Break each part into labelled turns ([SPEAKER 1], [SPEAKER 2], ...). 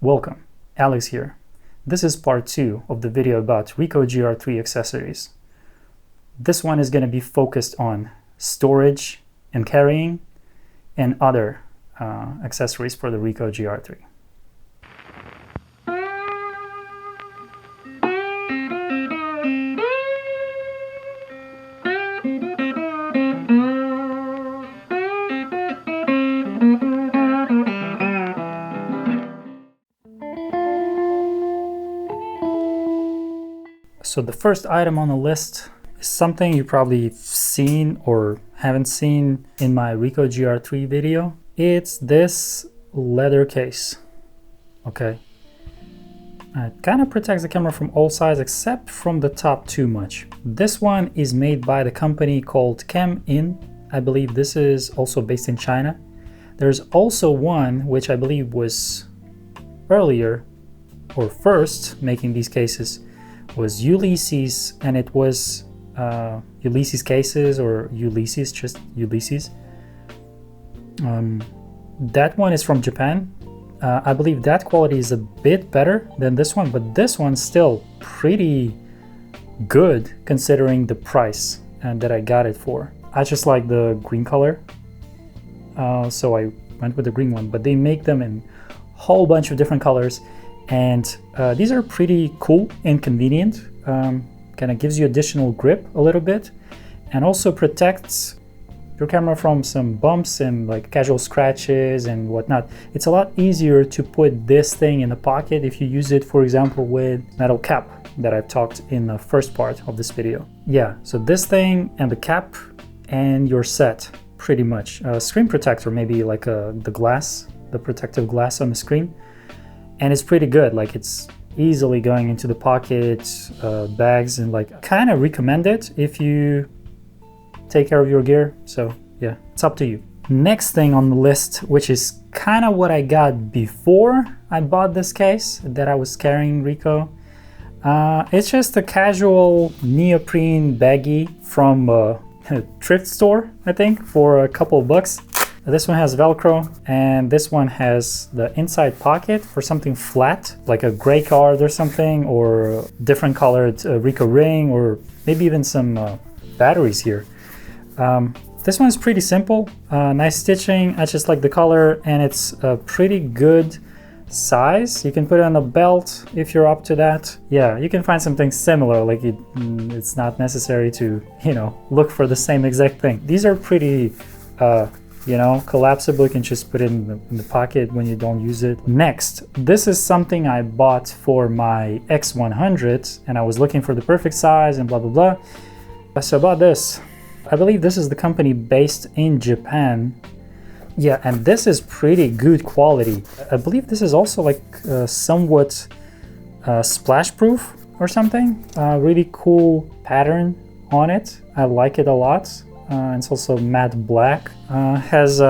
[SPEAKER 1] Welcome, Alex here. This is part 2 of the video about Ricoh GRIII accessories. This one is going to be focused on storage and carrying and other accessories for the Ricoh GRIII. So the first item on the list is something you probably seen or haven't seen in my Ricoh GRIII video. It's this leather case. Okay. It kind of protects the camera from all sides except from the top too much. This one is made by the company called Chem-In. I believe this is also based in China. There's also one which I believe was earlier or first making these cases was Ulysses, and it was Ulysses cases or Ulysses, just Ulysses. That one is from Japan. I believe that quality is a bit better than this one, but this one's still pretty good considering the price that I got it for. I just like the green color, so I went with the green one, but they make them in a whole bunch of different colors. And these are pretty cool and convenient. Kind of gives you additional grip a little bit and also protects your camera from some bumps and like casual scratches and whatnot. It's a lot easier to put this thing in the pocket if you use it, for example, with metal cap that I've talked in the first part of this video. Yeah, so this thing and the cap and you're set pretty much. Screen protector, maybe like the glass, the protective glass on the screen. And it's pretty good, like it's easily going into the pocket, bags, and like kind of recommend it if you take care of your gear. So yeah, it's up to you. Next thing on the list, which is kind of what I got before I bought this case that I was carrying Ricoh. It's just a casual neoprene baggie from a thrift store, I think, for a couple of bucks. This one has Velcro, and this one has the inside pocket for something flat, like a gray card or something, or different colored Ricoh ring, or maybe even some batteries here. This one is pretty simple, nice stitching. I just like the color, and it's a pretty good size. You can put it on a belt if you're up to that. Yeah, you can find something similar, like it's not necessary to, look for the same exact thing. These are pretty collapsible. You can just put it in the pocket when you don't use it. Next, this is something I bought for my X100, and I was looking for the perfect size and blah blah blah. So I bought this. I believe this is the company based in Japan. Yeah, and this is pretty good quality. I believe this is also like somewhat splash proof or something. Really cool pattern on it. I like it a lot. It's also matte black. Has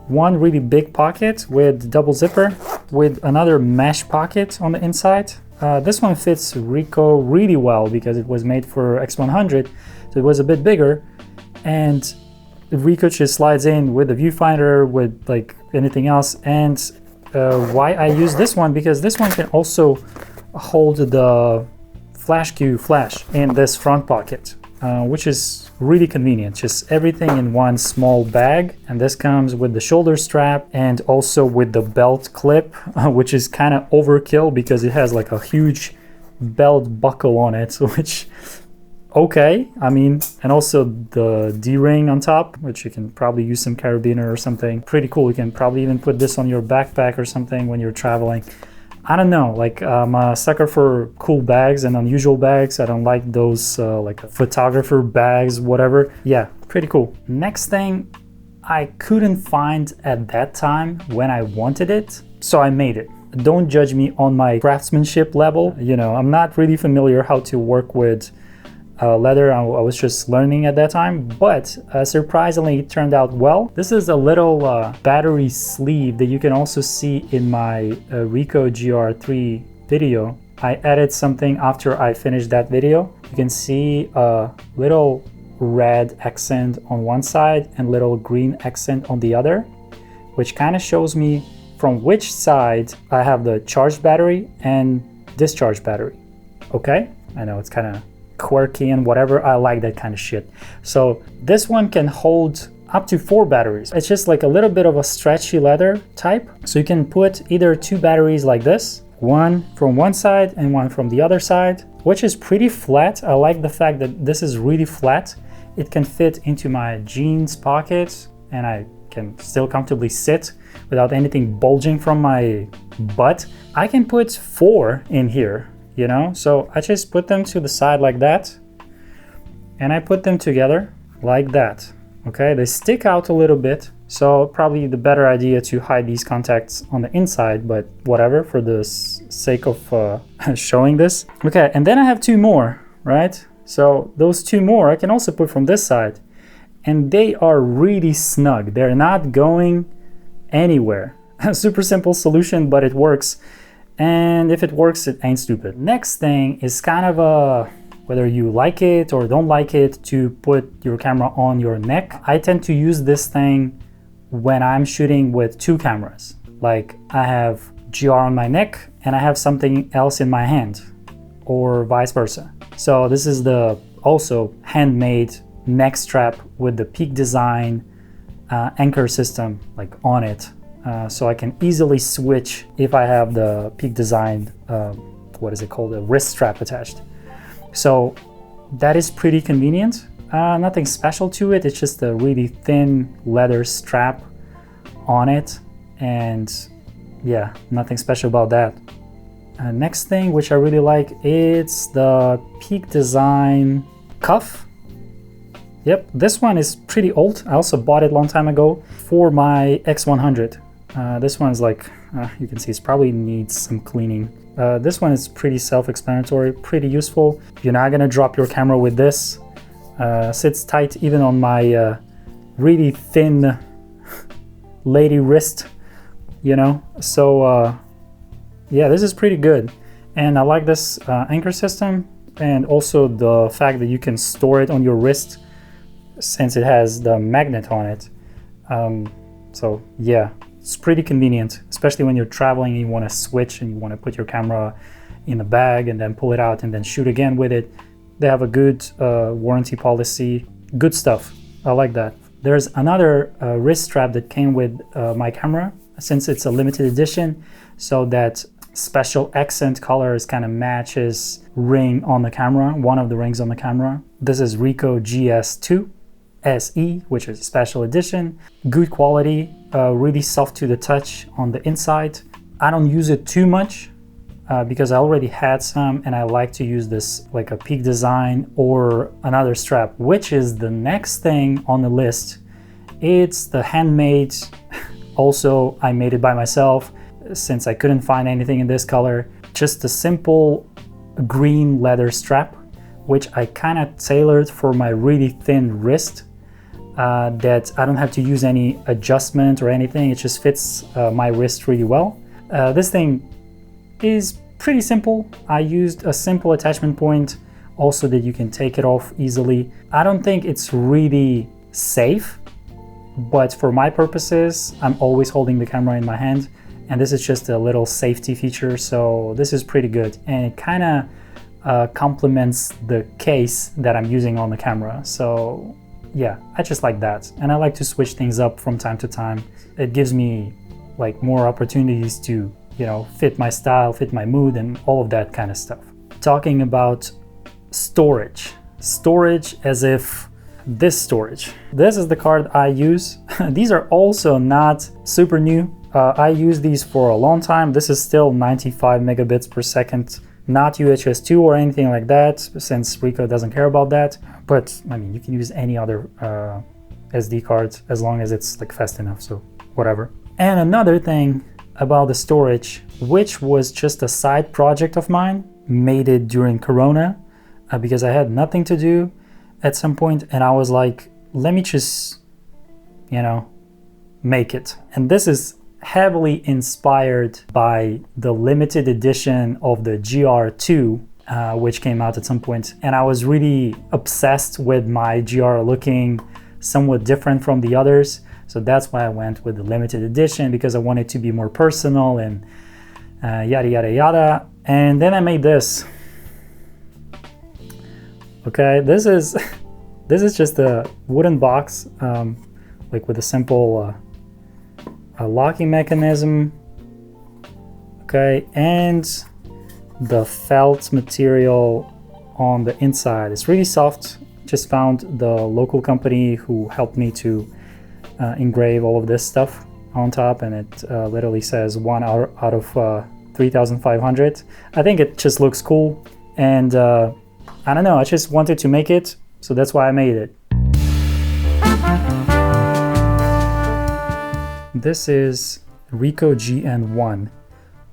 [SPEAKER 1] one really big pocket with double zipper with another mesh pocket on the inside. This one fits Ricoh really well because it was made for X100, so it was a bit bigger, and Ricoh just slides in with the viewfinder, with like anything else. And why I use this one, because this one can also hold the flash cue flash in this front pocket. Which is really convenient, just everything in one small bag. And this comes with the shoulder strap and also with the belt clip, which is kind of overkill because it has like a huge belt buckle on it, which, okay, I mean, and also the D-ring on top, which you can probably use some carabiner or something. Pretty cool. You can probably even put this on your backpack or something when you're traveling. I don't know, like I'm a sucker for cool bags and unusual bags. I don't like those like photographer bags, whatever. Yeah, pretty cool. Next thing I couldn't find at that time when I wanted it, so I made it. Don't judge me on my craftsmanship level. I'm not really familiar how to work with leather. I was just learning at that time, but surprisingly it turned out well. This is a little battery sleeve that you can also see in my Ricoh GRIII video. I added something after I finished that video. You can see a little red accent on one side and little green accent on the other, which kind of shows me from which side I have the charged battery and discharged battery. Okay, I know it's kind of quirky and whatever, I like that kind of shit. So this one can hold up to 4 batteries. It's just like a little bit of a stretchy leather type, so you can put either 2 batteries like this, one from one side and one from the other side, which is pretty flat. I like the fact that this is really flat. It can fit into my jeans pockets and I can still comfortably sit without anything bulging from my butt. I can put 4 in here, you know, so I just put them to the side like that and I put them together like that. Okay, they stick out a little bit, so probably the better idea to hide these contacts on the inside, but whatever, for the sake of showing this. Okay, and then I have 2 more, right? So those 2 more I can also put from this side, and they are really snug. They're not going anywhere. Super simple solution, but it works. And if it works, it ain't stupid. Next thing is kind of a, whether you like it or don't like it, to put your camera on your neck. I tend to use this thing when I'm shooting with 2 cameras. Like I have GR on my neck and I have something else in my hand, or vice versa. So this is the also handmade neck strap with the Peak Design anchor system like on it. So I can easily switch if I have the Peak Design, what is it called, a wrist strap attached. So that is pretty convenient. Nothing special to it. It's just a really thin leather strap on it. And yeah, nothing special about that. Next thing, which I really like, it's the Peak Design cuff. Yep, this one is pretty old. I also bought it a long time ago for my X100. This one's like, you can see it probably needs some cleaning. This one is pretty self-explanatory, pretty useful. You're not gonna drop your camera with this. Sits tight even on my really thin lady wrist, you know? So yeah, this is pretty good. And I like this anchor system, and also the fact that you can store it on your wrist since it has the magnet on it. So yeah, it's pretty convenient, especially when you're traveling and you want to switch and you want to put your camera in the bag and then pull it out and then shoot again with it. They have a good warranty policy, good stuff. I like that. There's another wrist strap that came with my camera, since it's a limited edition, so that special accent colors kind of matches ring on the camera, one of the rings on the camera. This is Ricoh GS2 SE, which is a special edition. Good quality, really soft to the touch on the inside. I don't use it too much because I already had some, and I like to use this like a Peak Design or another strap, which is the next thing on the list. It's the handmade. Also, I made it by myself since I couldn't find anything in this color. Just a simple green leather strap, which I kind of tailored for my really thin wrist, that I don't have to use any adjustment or anything. It just fits my wrist really well. This thing is pretty simple. I used a simple attachment point also that you can take it off easily. I don't think it's really safe, but for my purposes, I'm always holding the camera in my hand, and this is just a little safety feature, so this is pretty good. And it kind of complements the case that I'm using on the camera. So yeah, I just like that. And I like to switch things up from time to time. It gives me like more opportunities to, you know, fit my style, fit my mood, and all of that kind of stuff. Talking about storage. Storage as if this storage. This is the card I use. These are also not super new. I use these for a long time. This is still 95 megabits per second, not UHS 2 or anything like that, since Ricoh doesn't care about that. But I mean, you can use any other SD cards as long as it's like fast enough, so whatever. And another thing about the storage, which was just a side project of mine, made it during Corona because I had nothing to do at some point, and I was like, let me just, you know, make it. And this is heavily inspired by the limited edition of the GR2, which came out at some point. And I was really obsessed with my GR looking somewhat different from the others. So that's why I went with the limited edition, because I wanted to be more personal and yada yada yada. And then I made this. Okay, this is just a wooden box, like with a simple locking mechanism. Okay, and the felt material on the inside is really soft. Just found the local company who helped me to engrave all of this stuff on top, and it literally says 1 out of 3,500. I think it just looks cool, and I don't know, I just wanted to make it, so that's why I made it. This is Ricoh GN1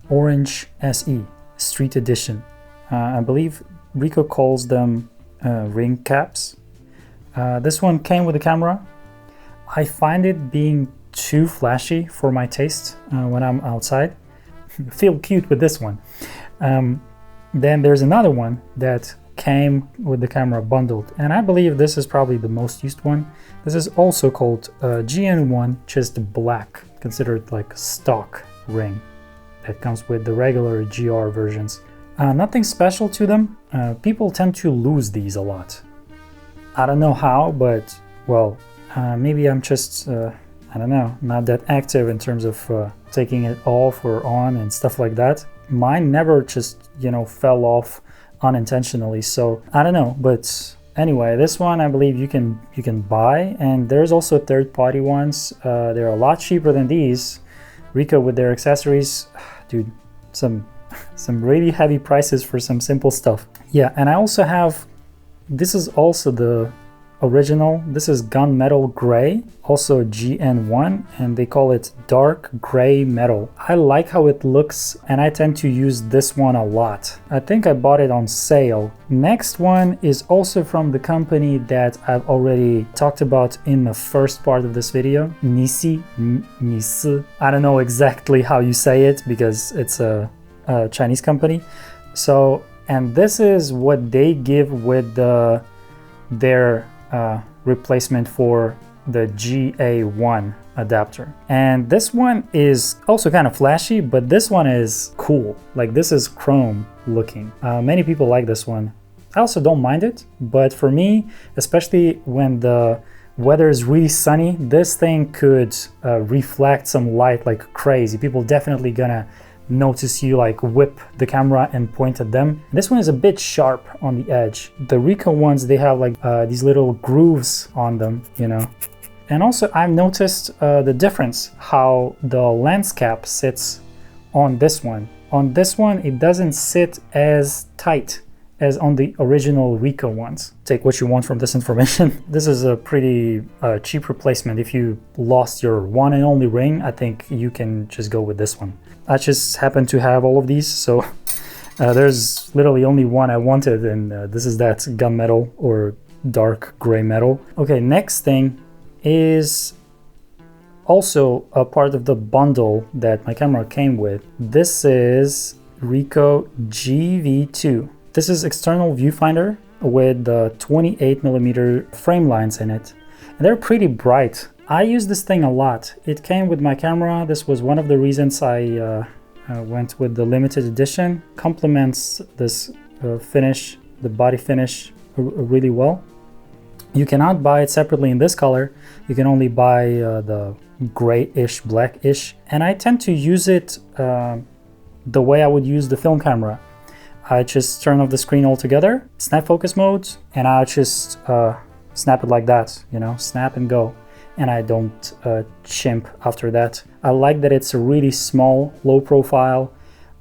[SPEAKER 1] Orange SE Street Edition. I believe Ricoh calls them ring caps. This one came with a camera. I find it being too flashy for my taste when I'm outside. Feel cute with this one. Then there's another one that came with the camera bundled, and I believe this is probably the most used one. This is also called GN1, just black, considered like stock ring that comes with the regular GR versions. Nothing special to them. People tend to lose these a lot. I don't know how, but well, maybe I'm just I don't know, not that active in terms of taking it off or on and stuff like that. Mine never just, you know, fell off unintentionally, so I don't know. But anyway, this one I believe you can buy, and there's also third-party ones. They're a lot cheaper than these. Ricoh with their accessories, dude, some really heavy prices for some simple stuff. Yeah, and I also have, this is also the original. This is gunmetal gray, also GN1, and they call it dark gray metal. I like how it looks, and I tend to use this one a lot. I think I bought it on sale. Next one is also from the company that I've already talked about in the first part of this video, NISI. NISI. I don't know exactly how you say it because it's a Chinese company. So, and this is what they give with their replacement for the GA1 adapter. And this one is also kind of flashy, but this one is cool. Like, this is chrome looking. Many people like this one. I also don't mind it, but for me, especially when the weather is really sunny, this thing could reflect some light like crazy. People definitely gonna notice you like whip the camera and point at them. This one is a bit sharp on the edge. The Ricoh ones, they have like these little grooves on them, you know. And also I've noticed the difference, how the lens cap sits on this one. On this one, it doesn't sit as tight as on the original Ricoh ones. Take what you want from this information. This is a pretty cheap replacement. If you lost your one and only ring, I think you can just go with this one. I just happen to have all of these, so there's literally only one I wanted, and this is that gunmetal or dark gray metal. Okay, next thing is also a part of the bundle that my camera came with. This is Ricoh GV2. This is external viewfinder with the 28mm frame lines in it, and they're pretty bright. I use this thing a lot. It came with my camera. This was one of the reasons I went with the limited edition. Complements this finish, the body finish, really well. You cannot buy it separately in this color. You can only buy the grayish, blackish. And I tend to use it the way I would use the film camera. I just turn off the screen altogether, snap focus mode, and I just snap it like that, you know, snap and go. And I don't chimp after that. I like that it's a really small, low profile,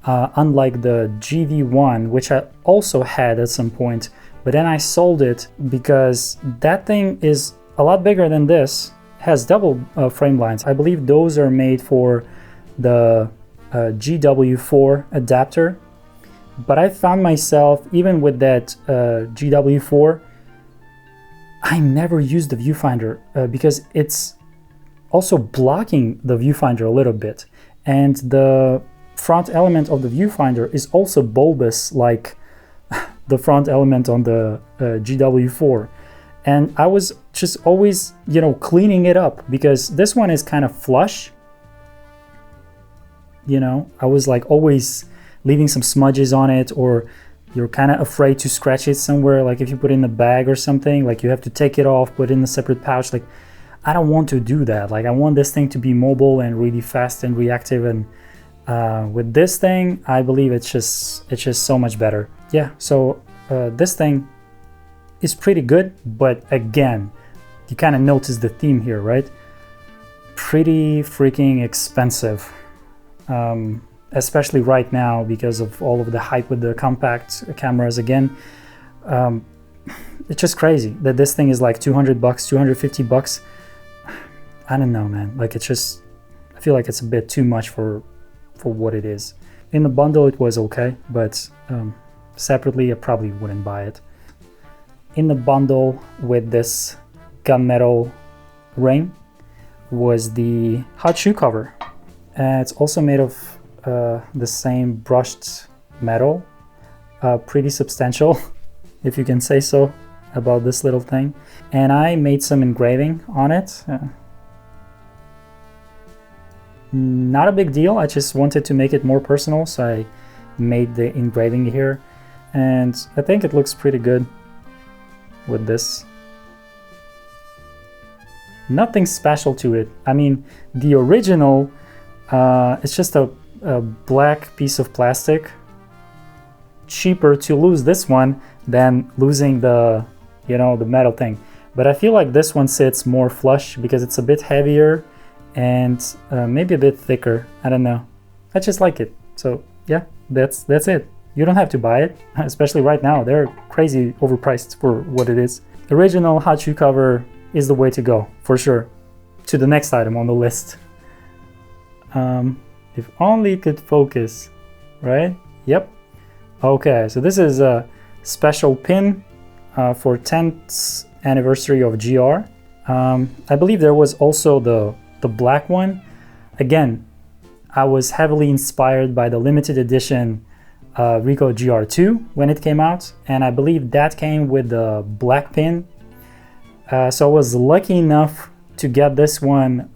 [SPEAKER 1] unlike the GV1, which I also had at some point, but then I sold it because that thing is a lot bigger than this, has double frame lines. I believe those are made for the GW4 adapter, but I found myself, even with that GW4, I never used the viewfinder because it's also blocking the viewfinder a little bit. And the front element of the viewfinder is also bulbous like the front element on the GW4. And I was just always, you know, cleaning it up because this one is kind of flush. You know, I was like always leaving some smudges on it, or you're kind of afraid to scratch it somewhere. Like if you put it in a bag or something, like you have to take it off, put it in a separate pouch. Like I don't want to do that. Like I want this thing to be mobile and really fast and reactive. And with this thing, I believe it's just so much better. Yeah, so this thing is pretty good, but again, you kind of notice the theme here, right? Pretty freaking expensive, especially right now because of all of the hype with the compact cameras again. It's just crazy that this thing is like 200 bucks, 250 bucks. I don't know, man. Like it's just, I feel like it's a bit too much for what it is. In the bundle it was okay, but separately I probably wouldn't buy it. In the bundle with this gunmetal ring was the hot shoe cover. It's also made of the same brushed metal, pretty substantial, if you can say so, about this little thing. And I made some engraving on it. Not a big deal, I just wanted to make it more personal, so I made the engraving here. And I think it looks pretty good with this. Nothing special to it. I mean, the original, it's just a black piece of plastic. Cheaper to lose this one than losing the, you know, the metal thing. But I feel like this one sits more flush because it's a bit heavier and maybe a bit thicker. I don't know. I just like it. So yeah, that's it. You don't have to buy it, especially right now. They're crazy overpriced for what it is. Original hot shoe cover is the way to go, for sure. To the next item on the list. If only it could focus, right? Yep. Okay, so this is a special pin for 10th anniversary of GR. I believe there was also the black one. Again, I was heavily inspired by the limited edition Ricoh GR2 when it came out, and I believe that came with the black pin. So I was lucky enough to get this one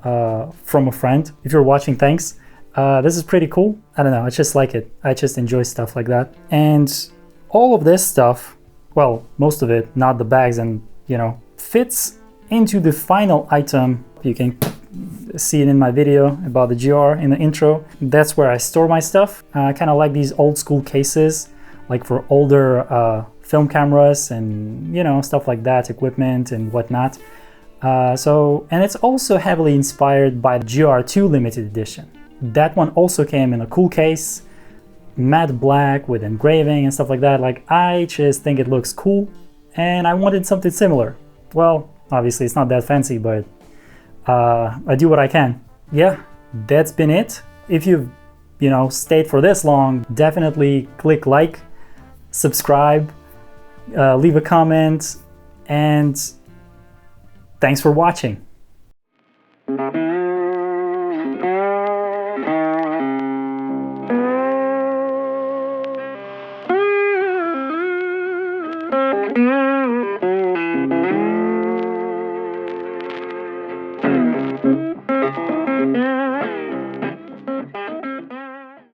[SPEAKER 1] from a friend. If you're watching, thanks. This is pretty cool. I don't know, I just like it. I just enjoy stuff like that. And all of this stuff, well, most of it, not the bags and, you know, fits into the final item. You can see it in my video about the GR in the intro. That's where I store my stuff. I kind of like these old school cases, like for older film cameras and, you know, stuff like that, equipment and whatnot. And it's also heavily inspired by the GR2 limited edition. That one also came in a cool case, matte black with engraving and stuff like that. Like, I just think it looks cool and I wanted something similar. Well, obviously it's not that fancy, but I do what I can. Yeah, that's been it. If you've, you know, stayed for this long, definitely click like, subscribe, leave a comment, and thanks for watching.
[SPEAKER 2] Mm-hmm.